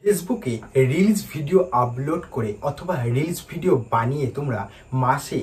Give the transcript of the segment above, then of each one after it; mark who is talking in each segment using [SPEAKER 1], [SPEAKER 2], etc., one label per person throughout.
[SPEAKER 1] ফেসবুকে reels video upload করে অথবা রিলস ভিডিও বানিয়ে তোমরা মাসে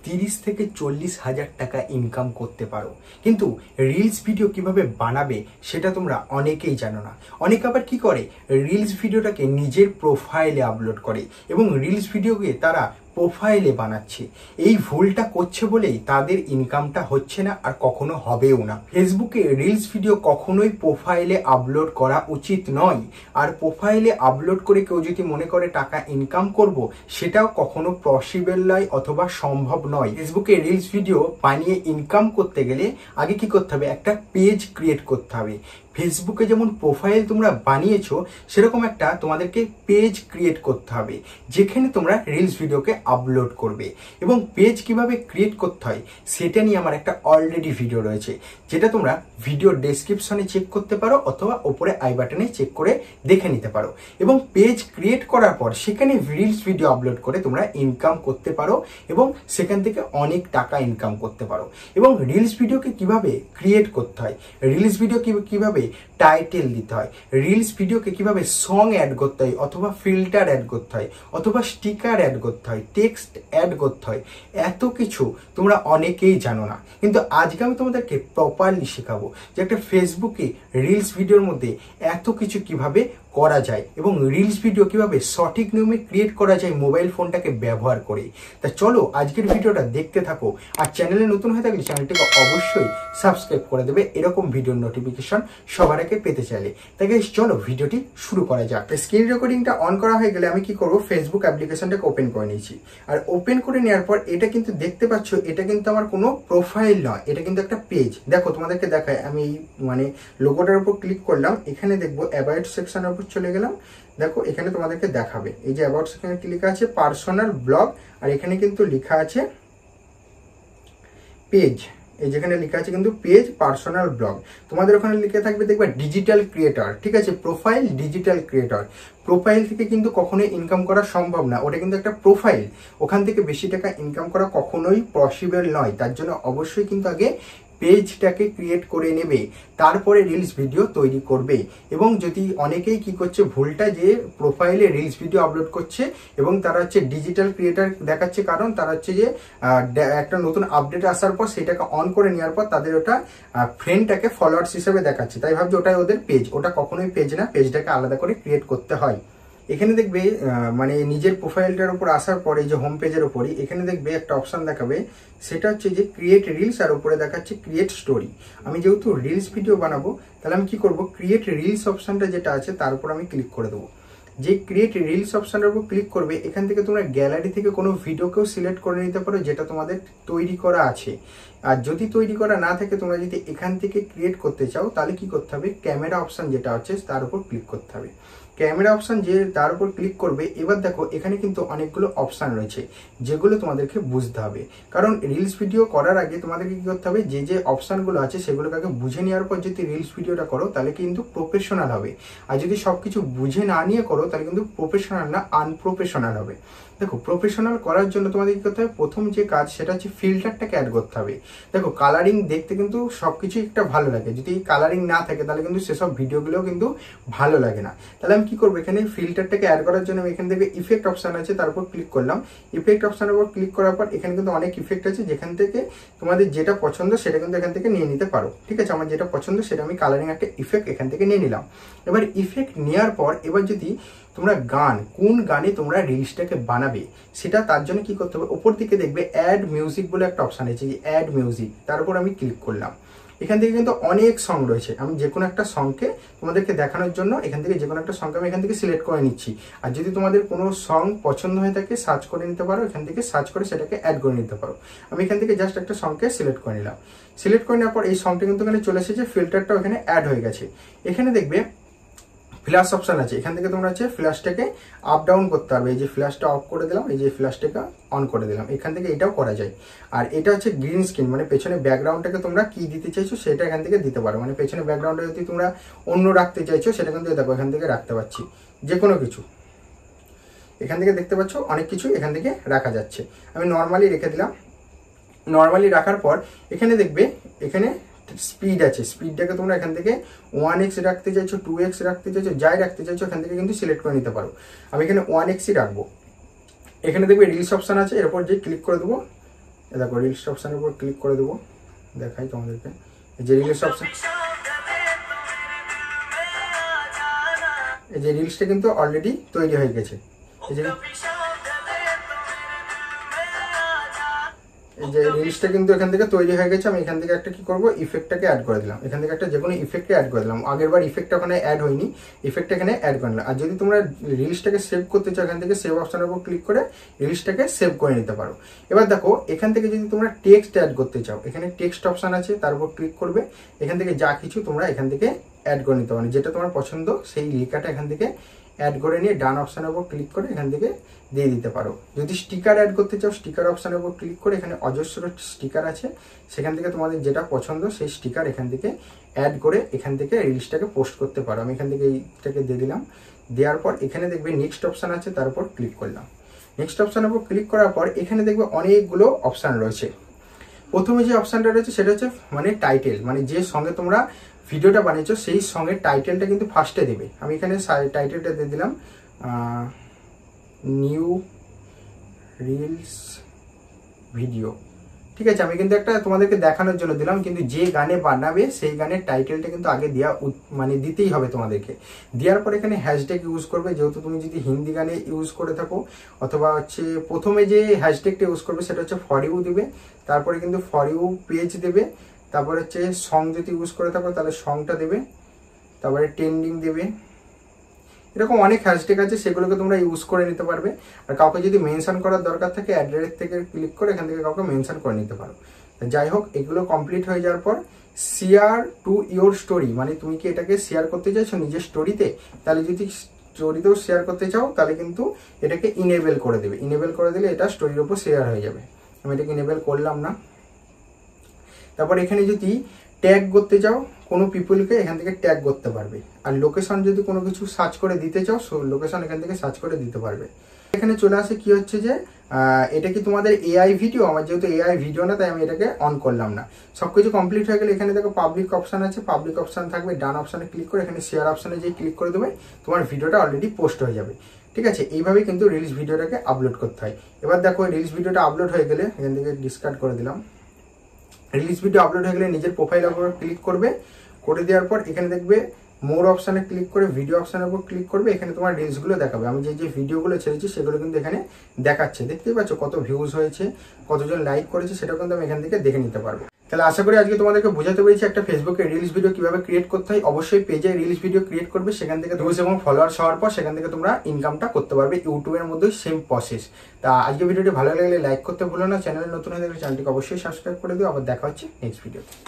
[SPEAKER 1] 30 থেকে 40,000 টাকা ইনকাম করতে পারো। কিন্তু রিলস ভিডিও কিভাবে বানাবে সেটা তোমরা অনেকেই জানো না। অনেকে আবার কি করে, রিলস ভিডিওটাকে নিজের প্রোফাইলে আপলোড করে এবং রিলস ভিডিওকে তারা প্রোফাইলে বানাচ্ছে। এই ভুলটা করছে বলেই তাদের ইনকামটা হচ্ছে না আর কখনো হবেও না। ফেসবুকে রিলস ভিডিও কখনোই প্রোফাইলে আপলোড করা উচিত নয়। আর প্রোফাইলে আপলোড করে কেউ যদি মনে করে টাকা ইনকাম করব, সেটাও কখনো পসিবল নয় অথবা সম্ভব নয়। ফেসবুকে রিলস ভিডিও বানিয়ে ইনকাম করতে গেলে আগে কি করতে হবে, একটা পেজ ক্রিয়েট করতে হবে। ফেসবুকে যেমন প্রোফাইল তোমরা বানিয়েছো সেরকম একটা তোমাদেরকে পেজ ক্রিয়েট করতে হবে, যেখানে তোমরা রিলস ভিডিওকে আপলোড করবে। এবং পেজ কিভাবে ক্রিয়েট করতে হয় সেটা নিয়ে আমার একটা অলরেডি ভিডিও রয়েছে, যেটা তোমরা ভিডিও ডেসক্রিপশনে চেক করতে পারো অথবা ওপরে আই বাটনে চেক করে দেখে নিতে পারো। এবং পেজ ক্রিয়েট করার পর সেখানে রিলস ভিডিও আপলোড করে তোমরা ইনকাম করতে পারো এবং সেখান থেকে অনেক টাকা ইনকাম করতে পারো। এবং রিলস ভিডিওকে কিভাবে ক্রিয়েট করতে হয়, রিলস ভিডিও কিভাবে টাইটেল দিতে হয়, রিলস ভিডিওকে কিভাবে সং অ্যাড করতে হয় অথবা ফিল্টার অ্যাড করতে হয় অথবা স্টিকার অ্যাড করতে হয়, টেক্সট অ্যাড করতে হয়, এত কিছু তোমরা অনেকেই জানো না। কিন্তু আজকে আমি তোমাদেরকে প্রপারলি শেখাবো যে একটা ফেসবুকে রিলস ভিডিওর মধ্যে এত কিছু কিভাবে করা যায় এবং রিলস ভিডিও কিভাবে সঠিক নিয়মে ক্রিয়েট করা যায় মোবাইল ফোনটাকে ব্যবহার করে। তা চলো আজকের ভিডিওটা দেখতে থাকো। আর চ্যানেলে নতুন হয়ে থাকলে চ্যানেলটিকে অবশ্যই সাবস্ক্রাইব করে দেবে এরকম ভিডিওর নোটিফিকেশন সবার আগে পেতে চাইলে। তাই গাইস চলো ভিডিওটি শুরু করা যাক। স্ক্রিন রেকর্ডিংটা অন করা হয়ে গেলে আমি কি করব, ফেসবুক অ্যাপ্লিকেশনটাকে ওপেন করে নিয়েছি। আর ওপেন করে নেওয়ার পর এটা কিন্তু দেখতে পাচ্ছ, এটা কিন্তু আমার কোনো প্রোফাইল নয়, এটা কিন্তু একটা পেজ। দেখো তোমাদেরকে দেখায়, আমি মানে লোগোটার উপর ক্লিক করলাম, এখানে দেখবো অ্যাবাউট সেকশনের উপর চলে গেলাম। দেখো এখানে তোমাদেরকে দেখাবে এই যে অ্যাবাউট সেকশনে কি লেখা আছে, পার্সোনাল ব্লগ, আর এখানে কিন্তু লেখা আছে পেজ। এই যেখানে লেখা আছে কিন্তু পেজ পার্সোনাল ব্লগ, তোমাদের ওখানে লিখে থাকবে দেখবে ডিজিটাল ক্রিয়েটর। ঠিক আছে, প্রোফাইল ডিজিটাল ক্রিয়েটর। প্রোফাইল থেকে কিন্তু কখনোই ইনকাম করা সম্ভব না, ওটা কিন্তু একটা প্রোফাইল, ওখান থেকে বেশি টাকা ইনকাম করা কখনোই পসিবল নয়। তার জন্য অবশ্যই কিন্তু আগে পেজটাকে ক্রিয়েট করে নেবে, তারপরে রিলস ভিডিও তৈরি করবে। এবং যদি অনেকেই কি করছে ভুলটা, যে প্রোফাইলে রিলস ভিডিও আপলোড করছে এবং তারা হচ্ছে ডিজিটাল ক্রিয়েটার দেখাচ্ছে, কারণ তারা হচ্ছে যে একটা নতুন আপডেট আসার পর সেটাকে অন করে নেওয়ার পর তাদের ওটা ফ্রেন্ডটাকে ফলোয়ার্স হিসেবে দেখাচ্ছে, তাই ভাবছে ওটাই ওদের পেজ। ওটা কখনোই পেজ না, পেজটাকে আলাদা করে ক্রিয়েট করতে হয়। এখানে দেখবে মানে নিজের প্রোফাইলটার উপর আসার পরে যে হোম পেজের উপরে এখানে দেখবে একটা অপশন দেখাবে, সেটা হচ্ছে যে ক্রিয়েট রিলস, আর উপরে দেখাচ্ছে ক্রিয়েট স্টোরি। আমি যেহেতু রিলস ভিডিও বানাবো, তাহলে আমি কি করব, ক্রিয়েট রিলস অপশনটা যেটা আছে তার উপর আমি ক্লিক করে দেবো। যে ক্রিয়েট রিলস অপশনের উপর ক্লিক করবে, এখান থেকে তোমরা গ্যালারি থেকে কোনো ভিডিওকেও সিলেক্ট করে নিতে পারো যেটা তোমাদের তৈরি করা আছে। আর যদি তৈরি করা না থাকে, তোমরা যদি এখান থেকে ক্রিয়েট করতে চাও, তাহলে কি করতে হবে, ক্যামেরা অপশন যেটা আছে তার উপর ক্লিক করতে হবে। ক্যামেরা অপশন যে তার উপর ক্লিক করবে, এবার দেখো এখানে কিন্তু অনেকগুলো অপশন রয়েছে যেগুলো তোমাদেরকে বুঝতে হবে। কারণ রিলস ভিডিও করার আগে তোমাদেরকে কি করতে হবে, যে যে অপশনগুলো আছে সেগুলোকে আগে বুঝে নেওয়ার পর যদি রিলস ভিডিওটা করো তাহলে কিন্তু প্রফেশনাল হবে। আর যদি সবকিছু বুঝে না নিয়ে করো তাহলে কিন্তু প্রফেশনাল না, আনপ্রফেশনাল হবে। দেখো প্রফেশনাল করার জন্য তোমাদের কি করতে হবে, প্রথম যে কাজ সেটা হচ্ছে ফিল্টারটাকে অ্যাড করতে হবে। দেখো কালারিং দেখতে কিন্তু সবকিছু একটা ভালো লাগে, যদি কালারিং না থাকে তাহলে কিন্তু সেসব ভিডিওগুলোও কিন্তু ভালো লাগে না। তাহলে আমি কি করবো, এখানে ফিল্টারটাকে অ্যাড করার জন্য আমি এখান থেকে ইফেক্ট অপশন আছে তার উপর ক্লিক করলাম। ইফেক্ট অপশনের উপর ক্লিক করার পর এখানে কিন্তু অনেক ইফেক্ট আছে, যেখান থেকে তোমাদের যেটা পছন্দ সেটা কিন্তু এখান থেকে নিয়ে নিতে পারো। ঠিক আছে, আমার যেটা পছন্দ সেটা আমি কালারিং একটা ইফেক্ট এখান থেকে নিয়ে নিলাম। এবার ইফেক্ট নেওয়ার পর এবার যদি তোমরা কোন গানে তোমরা রিলসটাকে বানাবে সেটা, তার জন্য কি করতে হবে, উপর দিকে দেখবে অ্যাড মিউজিক বলে একটা অপশন আছে, যে অ্যাড মিউজিক, তার উপর আমি ক্লিক করলাম। এখান থেকে কিন্তু অনেক সং রয়েছে, আমি যে কোনো একটা সংকে তোমাদেরকে দেখানোর জন্য এখান থেকে যে কোনো একটা সংকে আমি এখান থেকে সিলেক্ট করে নিচ্ছি। আর যদি তোমাদের কোনো সং পছন্দ হয়ে থাকে সার্চ করে নিতে পারো, এখান থেকে সার্চ করে সেটাকে অ্যাড করে নিতে পারো। আমি এখান থেকে জাস্ট একটা সংকে সিলেক্ট করে নিলাম। সিলেক্ট করে নেওয়ার পর এই সংটা কিন্তু এখানে চলে এসেছে, ফিল্টারটাও এখানে অ্যাড হয়ে গেছে। এখানে দেখবে ফ্ল্যাশ অপশন আছে, এখান থেকে তোমরা হচ্ছে ফ্ল্যাশটাকে আপ ডাউন করতে হবে। এই যে ফ্ল্যাশটা অফ করে দিলাম, এই যে ফ্ল্যাশটাকে অন করে দিলাম, এখান থেকে এটাও করা যায়। আর এটা হচ্ছে গ্রিন স্ক্রিন, মানে পেছনে ব্যাকগ্রাউন্ডটাকে তোমরা কি দিতে চাইছো সেটা এখান থেকে দিতে পারো। মানে পেছনে ব্যাকগ্রাউন্ডে যদি তোমরা অন্য রাখতে চাইছো সেটা কিন্তু দেখো এখান থেকে রাখতে পারছি, যে কোনো কিছু এখান থেকে দেখতে পাচ্ছ, অনেক কিছু এখান থেকে রাখা যাচ্ছে। আমি নর্মালি রেখে দিলাম। নর্মালি রাখার পর এখানে দেখবে এখানে স্পিড আছে, স্পিডটাকে তোমরা এখান থেকে 1x রাখতে চাইছো, 2x রাখতে চাইছো, যাই রাখতে চাইছো এখান থেকে কিন্তু সিলেক্ট করে নিতে পারো। আমি এখানে 1xই রাখবো। এখানে দেখবে রিলস অপশান আছে, এর উপর যে ক্লিক করে দেবো, দেখো রিলস অপশানের উপর ক্লিক করে দেবো, দেখাই তোমাদেরকে। এই যে রিলস অপশান, এই যে রিলসটা কিন্তু অলরেডি তৈরি হয়ে গেছে। এই যে রিলসটা কিন্তু এখান থেকে তৈরি হয়ে গেছে। আমি এখান থেকে একটা কি করবো, ইফেক্টটাকে অ্যাড করে দিলাম, এখান থেকে একটা যে কোনো ইফেক্টে অ্যাড করে দিলাম। আগের বার ইফেক্টটা ওখানে অ্যাড হয়নি, ইফেক্টটা এখানে অ্যাড করে নিলাম। আর যদি তোমরা রিলসটাকে সেভ করতে চাও, এখান থেকে সেভ অপশনের উপর ক্লিক করে রিলসটাকে সেভ করে নিতে পারো। এবার দেখো এখান থেকে যদি তোমরা টেক্সট অ্যাড করতে চাও, এখানে টেক্সট অপশন আছে, তার উপর ক্লিক করবে, এখান থেকে যা কিছু তোমরা এখান থেকে অ্যাড করে নিতে পারো, যেটা তোমার পছন্দ সেই লেখাটা এখান থেকে অ্যাড করে নিয়ে ডান অপশনের উপর ক্লিক করে এখান থেকে দিয়ে দিতে পারো। যদি স্টিকার অ্যাড করতে চাও, স্টিকার অপশনের উপর ক্লিক করে এখানে অজস্র স্টিকার আছে, সেখান থেকে তোমাদের যেটা পছন্দ সেই স্টিকার এখান থেকে অ্যাড করে এখান থেকে রিলসটাকে পোস্ট করতে পারো। আমি এখান থেকে এইটাকে দিয়ে দিলাম। দেওয়ার পর এখানে দেখবে নেক্সট অপশন আছে, তার উপর ক্লিক করলাম। নেক্সট অপশনের উপর ক্লিক করার পর এখানে দেখবে অনেকগুলো অপশান রয়েছে। প্রথমে যে অপশানটা রয়েছে সেটা হচ্ছে মানে টাইটেল, মানে যে সঙ্গে তোমরা ভিডিওটা বানিয়েছো সেই সঙ্গে টাইটেলটা কিন্তু ফার্স্টে দেবে। আমি এখানে টাইটেলটা দিয়ে দিলাম নিউ রিলস ভিডিও, ঠিক আছে। আমি কিন্তু একটা তোমাদেরকে দেখানোর জন্য দিলাম, কিন্তু যে গানে বানাবে সেই গানের টাইটেলটা কিন্তু আগে দেওয়া মানে দিতেই হবে তোমাদেরকে। দেওয়ার পর এখানে হ্যাশট্যাগ ইউজ করবে, যেহেতু তুমি যদি হিন্দি গানে ইউজ করে থাকো, অথবা হচ্ছে প্রথমে যে হ্যাশট্যাগটা ইউজ করবে সেটা হচ্ছে ফর ইউ দেবে, তারপরে কিন্তু ফর ইউ পেজ দেবে, তারপরে হচ্ছে সং যদি ইউজ করে থাকো তাহলে সংটা দেবে, তারপরে ট্রেন্ডিং দেবে। এরকম অনেক হ্যাশট্যাগ আছে, সেগুলোকে তোমরা ইউজ করে নিতে পারবে। আর কাউকে যদি মেনশন করার দরকার থাকে অ্যাড্রেস থেকে ক্লিক করে এখান থেকে কাউকে মেনশন করে নিতে পারো। যাই হোক, এগুলো কমপ্লিট হয়ে যাওয়ার পর শেয়ার টু ইয়োর স্টোরি, মানে তুমি কি এটাকে শেয়ার করতে চাইছো নিজের স্টোরিতে, তাহলে যদি স্টোরিতেও শেয়ার করতে চাও তাহলে কিন্তু এটাকে ইনেবল করে দেবে। ইনেবল করে দিলে এটা স্টোরির উপর শেয়ার হয়ে যাবে। আমি এটাকে ইনেবল করলাম না। তারপর এখানে যদি ট্যাগ করতে চাও কোনো পিপলকে, এখান থেকে ট্যাগ করতে পারবে। আর লোকেশন যদি কোনো কিছু সার্চ করে দিতে চাও, লোকেশন এখান থেকে সার্চ করে দিতে পারবে। এখানে চলে আসে কি হচ্ছে যে এটা কি তোমাদের এআই ভিডিও, আমার যেহেতু এআই ভিডিও না তাই আমি এটাকে অন করলাম না। সবকিছু কমপ্লিট হয়ে গেলে এখানে দেখো পাবলিক অপশন আছে, পাবলিক অপশন থাকবে, ডান অপশনে ক্লিক করে এখানে শেয়ার অপশনে যে ক্লিক করে দেবে, তোমার ভিডিওটা অলরেডি পোস্ট হয়ে যাবে। ঠিক আছে, এইভাবেই কিন্তু রিলস ভিডিওটাকে আপলোড করতে হয়। এবার দেখো রিলস ভিডিওটা আপলোড হয়ে গেলে এখান থেকে ডিসকার্ড করে দিলাম। রিলস ভিডিও আপলোড হয়ে গেলে নিজের প্রোফাইল উপর ক্লিক করবে, করে দেওয়ার পর এখানে দেখবে মোর অপশানে ক্লিক করে ভিডিও অপশানের উপর ক্লিক করবে, এখানে তোমার রিলসগুলো দেখাবে। আমি যে ভিডিওগুলো ছেড়েছি সেগুলো কিন্তু এখানে দেখাচ্ছে, দেখতেই পাচ্ছ কত ভিউজ হয়েছে, কতজন লাইক করেছে, সেটা কিন্তু আমি এখান থেকে দেখে নিতে পারবো। তাহলে আশা করি আজকে তোমাদেরকে বোঝাতে পেরেছি একটা ফেসবুকে রিলস ভিডিও কিভাবে ক্রিয়েট করতে হয়। অবশ্যই পেজে রিলস ভিডিও ক্রিয়েট করবে, সেখান থেকে ভিউজ এবং ফলোয়ার্স হওয়ার পর সেখান থেকে তোমরা ইনকামটা করতে পারবে। ইউটিউবের মধ্যে সেম প্রসেস। তা আজকে ভিডিওটি ভালো লাগলে লাইক করতে ভুলো না, চ্যানেলে নতুন হয়ে থাকলে চ্যানেলটিকে অবশ্যই সাবস্ক্রাইব করে দিও। আবার দেখা হচ্ছে নেক্সট ভিডিওতে।